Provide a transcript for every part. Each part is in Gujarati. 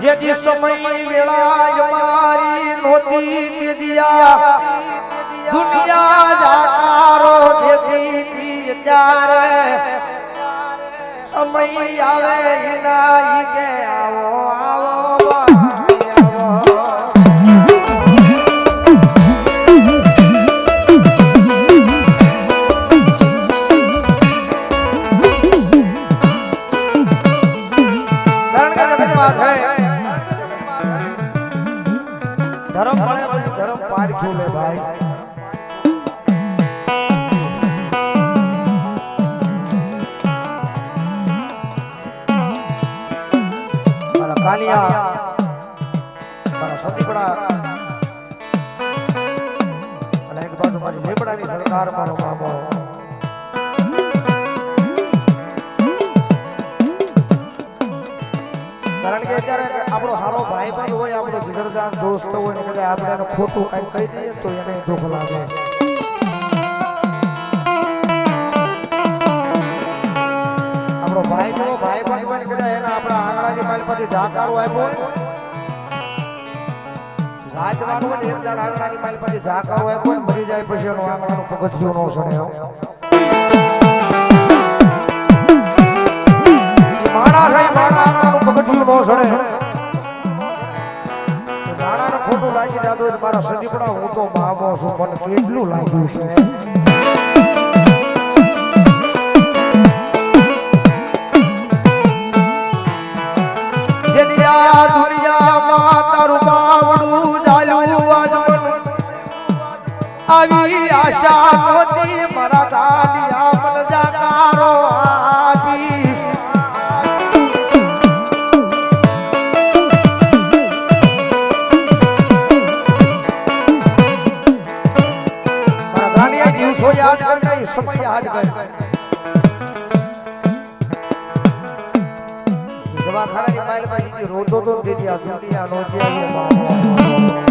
જેથી સમય વેળા મારી નોતી તે દિયા દુનિયા જાકારો દેતી ત્યારે સમય આવે એના ઈ કે આવો આવો धर्म पड़े धर्म पार छूले भाई मारा कालिया मारा सतीपड़ा અને એક બાજુ મારી લેબડાની સરકાર મારો બાબો કારણ કે અત્યારે આપણો હારો ભાઈ ભાઈ હોય આપણો જીગરજાન દોસ્ત હોય ને એટલે આપણે એને ખોટું કંઈ કહી દઈએ તો એને દુઃખ લાગે આપણો ભાઈ જો ભાઈ ભાઈ બની કદાચ એને આપણા આંગણાની માલ પાસે જાકારો આપ્યો જાતવાનું હોય એક દાડ આંગણાની માલ પાસે જાકારો આપ્યો મરી જાય પછી એનો આંગણાનું પગથિયું નો સડે માણા રહી માણા પગથિયું નો સડે નાણાને ખોટું લાગી જાતો હોય મારા સદીપડા હું તો બાબો છું મને કેટલું લાગ્યું છે જેની આ દુનિયામાં તારું બાવડું ચાલ્યું આવી આશા નહોતી મારા ગાડિયા મન જાકારો આપીશ याद करना ये सब याद कर दवाखाना की माइल बाजी रोतो तो दे दिया दुनिया नो चाहिए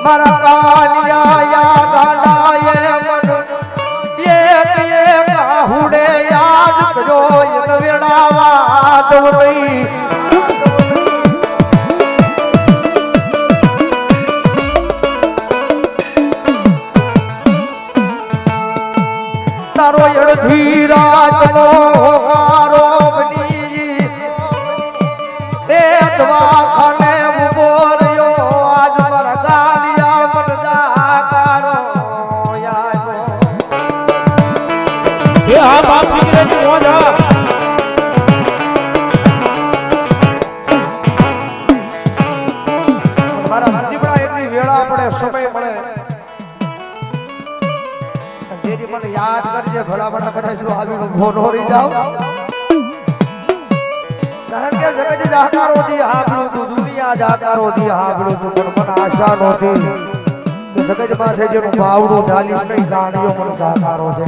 मारा कालिया या गाना ये मन ये काहुड़े याद करो वेड़ावा दो नहीं तारो यड़धी रात नो होकारो बनी ए दवाखाने मुबोरियो आज मर गालिया मन जाकारो याद ये हां बाप दिखरे जी मौजा समय મળે જેથી મને યાદ કરજે ભલા ભલા કદાચ આવીને ઉભો ન રહી જાવ કારણ કે જગત જાકારો દી હાબળું તું દુનિયા જાકારો દી હાબળું તું પણ મને આશા નહોતી કે જગત માથે જેનું બાવડું ચાલીસ નહીં ગાડીઓ મને જાકારો દે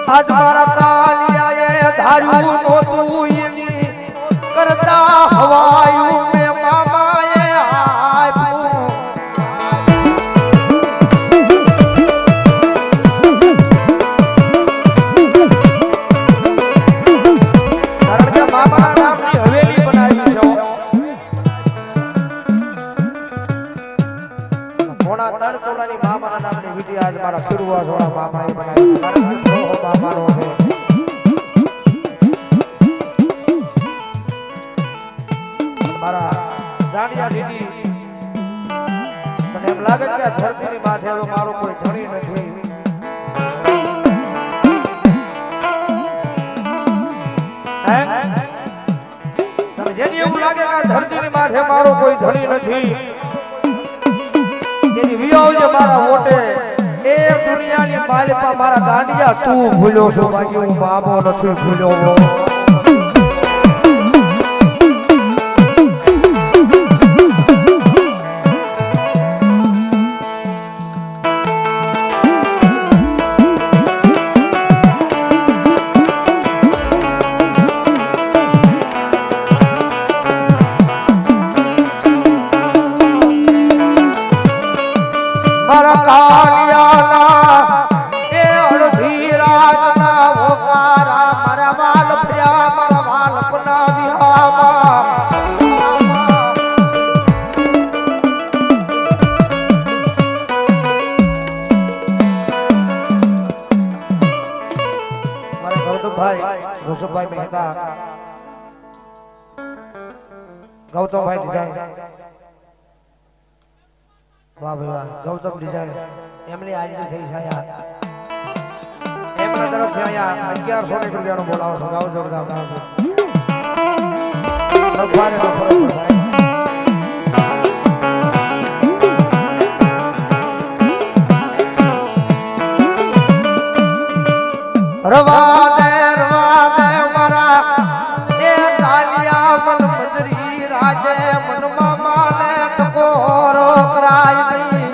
આજ મારા કાલિયા धारू नो तू इनी करता हवायू में मामाए आयू कारण के मामा नामनी हवेली बनावी छो कोणा तड़कोलानी मामा नामनी वीटी आज मारा फिरवा जोड़ा मामाए बनावी छे कारण के मामा नो है દાંડિયા દીદી મને એમ લાગે કે આ ધરતીની માથે હવે મારો કોઈ ધણી નથી તને જેની એવું લાગે કે આ ધરતીની માથે મારો કોઈ ધણી નથી જેની વિયો છે મારા મોટે એ દુનિયાની માલિકા મારા દાંડિયા તું ભૂલ્યો છો બાકી હું બાબો નથી ભૂલ્યો રાજના હોકારા મારા વાલ ફર્યા મારા વાલ પના વિહામાં મારા ગૌતમભાઈ ઋષભભાઈ મહેતા ગૌતમભાઈ ડિઝાઇન વાહ ભાઈ વાહ ગૌતમ ડિઝાઇન એમની આજે થઈ છે એમના તરફથી અહીંયા 1100 રૂપિયાનો બોલાવો છો ગાવ જોરદાર ગાવ છો ભગવાને નો ફરક ભાઈ રવાને મારા એ તાલિયા મન મંદરી રાજે મન મામાને ટકોરો કરાય નહીં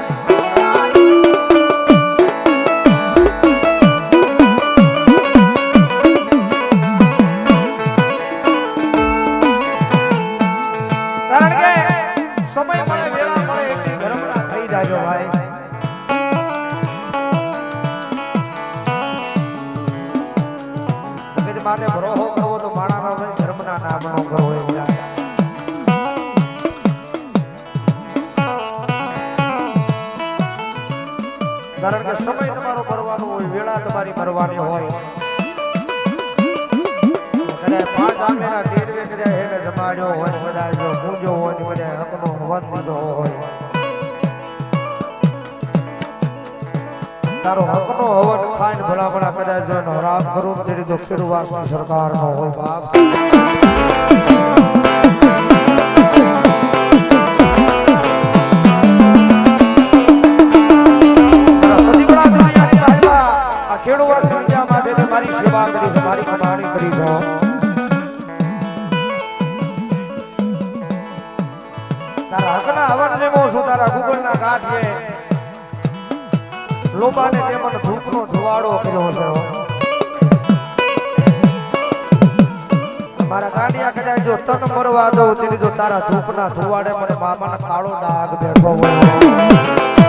કારણ કે સમય મળે વેળા મળે એટલી ધર્મના થઈ જાજો ભાઈ માને ભરોહો કરવો તો માણાનો નહીં ધર્મના નામનો કરવો એ કારણ કે સમય તમારો ભરવાનો હોય વેળા તમારી ભરવાની હોય કદાચ 5 આંગળીના ટેરવે કદાચ એને જમાડ્યો હોય કદાચ જો પૂંજો હોય કદાચ હકનો હવન દીધો હોય તારો હકનો હવન ખાઈને ભલામણા કદાચ જો રામ કરું તેરી તો ખેડૂવાસની સરકારનો હોય બાપ ખેડૂત દુનિયામાં જે મારી સેવા કરી છે મારી કમાણી કરી છે તારા હકના હવન જેવો છું તારા ગુગલના ગાંઠે લોબાને તે મને ધૂપનો ધુવાડો કર્યો છે મારા ગાંડિયા કદાચ જો તન મરવા દઉં તેની જો તારા ધૂપના ધુવાડે મને મામાના કાળો દાગ બેઠો હોય